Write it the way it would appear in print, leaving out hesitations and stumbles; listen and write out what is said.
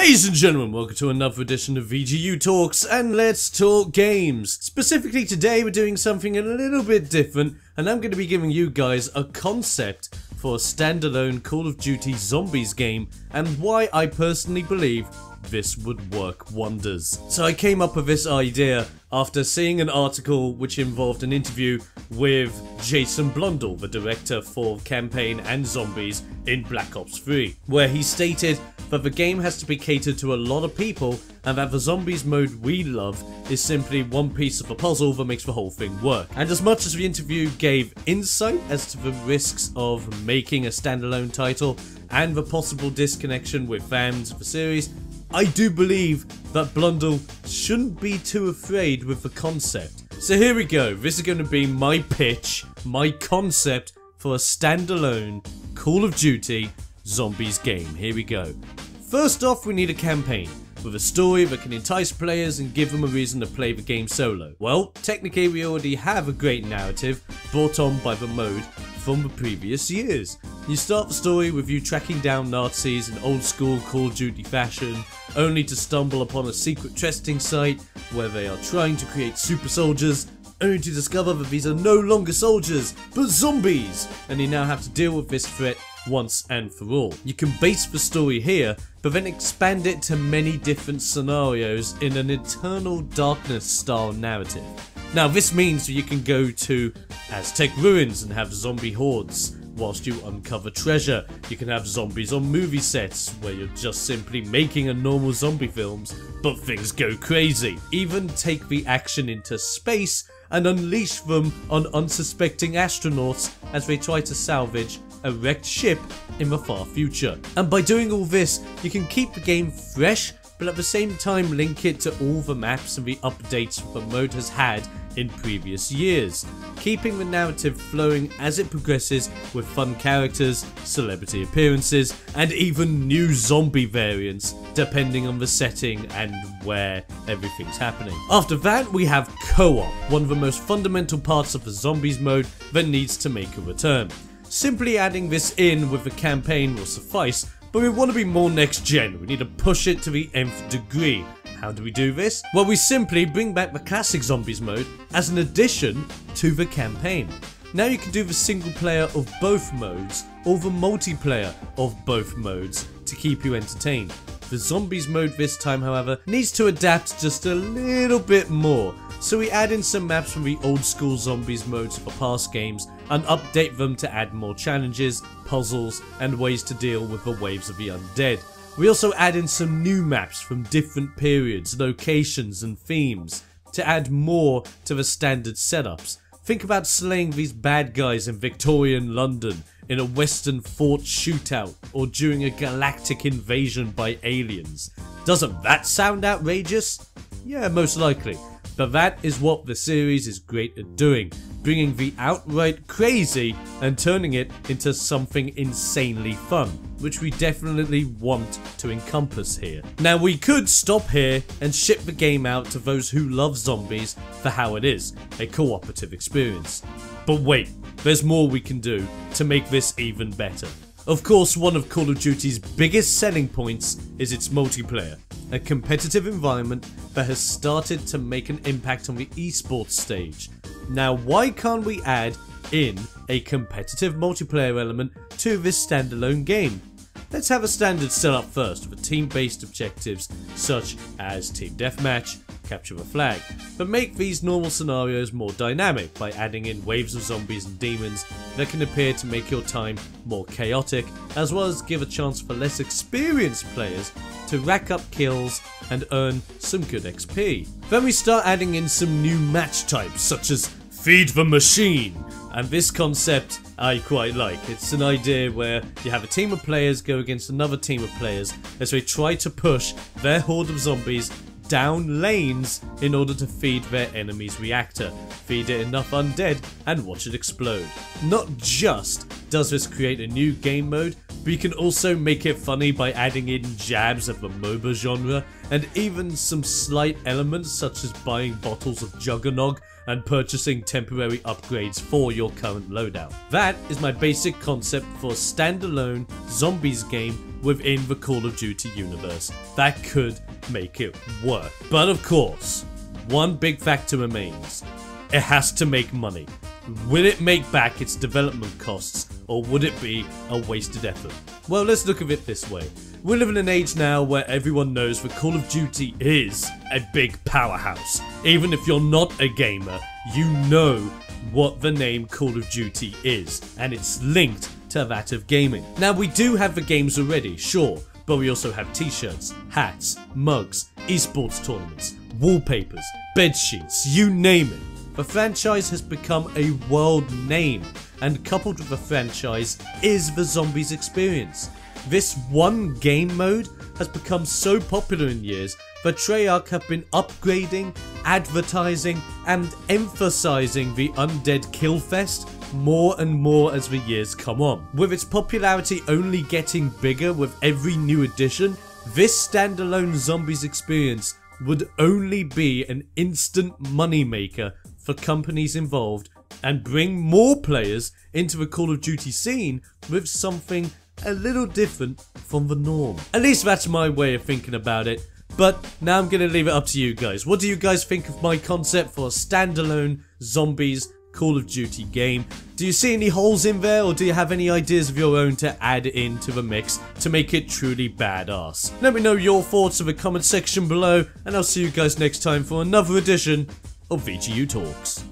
Ladies and gentlemen, welcome to another edition of VGU Talks, and let's talk games. Specifically today we're doing something a little bit different, and I'm going to be giving you guys a concept for a standalone Call of Duty Zombies game, and why I personally believe this would work wonders. So I came up with this idea after seeing an article which involved an interview with Jason Blundell, the director for campaign and zombies in Black Ops 3, where he stated that the game has to be catered to a lot of people and that the zombies mode we love is simply one piece of a puzzle that makes the whole thing work. And as much as the interview gave insight as to the risks of making a standalone title and the possible disconnection with fans of the series, I do believe that Blundell shouldn't be too afraid with the concept. So here we go, this is going to be my pitch, my concept for a standalone Call of Duty Zombies game. Here we go. First off, we need a campaign with a story that can entice players and give them a reason to play the game solo. Well, technically we already have a great narrative brought on by the mode from the previous years. You start the story with you tracking down Nazis in old school Call of Duty fashion, only to stumble upon a secret testing site where they are trying to create super soldiers, only to discover that these are no longer soldiers, but zombies, and you now have to deal with this threat once and for all. You can base the story here, but then expand it to many different scenarios in an Eternal Darkness style narrative. Now this means that you can go to Aztec ruins and have zombie hordes whilst you uncover treasure. You can have zombies on movie sets where you're just simply making a normal zombie films, but things go crazy. Even take the action into space and unleash them on unsuspecting astronauts as they try to salvage a wrecked ship in the far future. And by doing all this, you can keep the game fresh, but at the same time link it to all the maps and the updates the mode has had in previous years, keeping the narrative flowing as it progresses with fun characters, celebrity appearances, and even new zombie variants depending on the setting and where everything's happening. After that, we have co-op, one of the most fundamental parts of the zombies mode that needs to make a return. Simply adding this in with the campaign will suffice, but we want to be more next gen. We need to push it to the nth degree. How do we do this? Well, we simply bring back the classic zombies mode as an addition to the campaign. Now you can do the single player of both modes or the multiplayer of both modes to keep you entertained. The zombies mode this time, however, needs to adapt just a little bit more. So we add in some maps from the old school zombies modes for past games and update them to add more challenges, puzzles, and ways to deal with the waves of the undead. We also add in some new maps from different periods, locations, and themes to add more to the standard setups. Think about slaying these bad guys in Victorian London, in a Western fort shootout, or during a galactic invasion by aliens. Doesn't that sound outrageous? Yeah, most likely. But that is what the series is great at doing, bringing the outright crazy and turning it into something insanely fun, which we definitely want to encompass here. Now we could stop here and ship the game out to those who love zombies for how it is, a cooperative experience. But wait, there's more we can do to make this even better. Of course, one of Call of Duty's biggest selling points is its multiplayer, a competitive environment that has started to make an impact on the esports stage. Now why can't we add in a competitive multiplayer element to this standalone game? Let's have a standard setup first with team-based objectives such as Team Deathmatch, Capture the Flag, but make these normal scenarios more dynamic by adding in waves of zombies and demons that can appear to make your time more chaotic, as well as give a chance for less experienced players to rack up kills and earn some good XP. Then we start adding in some new match types such as Feed the Machine, and this concept I quite like. It's an idea where you have a team of players go against another team of players as they try to push their horde of zombies down lanes in order to feed their enemy's reactor, feed it enough undead, and watch it explode. Not just does this create a new game mode, but you can also make it funny by adding in jabs of the MOBA genre, and even some slight elements such as buying bottles of Juggernog and purchasing temporary upgrades for your current loadout. That is my basic concept for a standalone zombies game within the Call of Duty universe. That could make it work. But of course, one big factor remains. It has to make money. Will it make back its development costs, or would it be a wasted effort? Well, let's look at it this way. We live in an age now where everyone knows that Call of Duty is a big powerhouse. Even if you're not a gamer, you know what the name Call of Duty is, and it's linked to that of gaming. Now, we do have the games already, sure, but we also have t-shirts, hats, mugs, esports tournaments, wallpapers, bedsheets, you name it. The franchise has become a world name, and coupled with the franchise is the zombies experience. This one game mode has become so popular in years that Treyarch have been upgrading, advertising, and emphasizing the undead killfest more and more as the years come on. With its popularity only getting bigger with every new edition, this standalone zombies experience would only be an instant moneymaker for companies involved and bring more players into the Call of Duty scene with something a little different from the norm. At least that's my way of thinking about it. But now I'm going to leave it up to you guys. What do you guys think of my concept for a standalone zombies Call of Duty game? Do you see any holes in there, or do you have any ideas of your own to add into the mix to make it truly badass? Let me know your thoughts in the comment section below, and I'll see you guys next time for another edition of VGU Talks.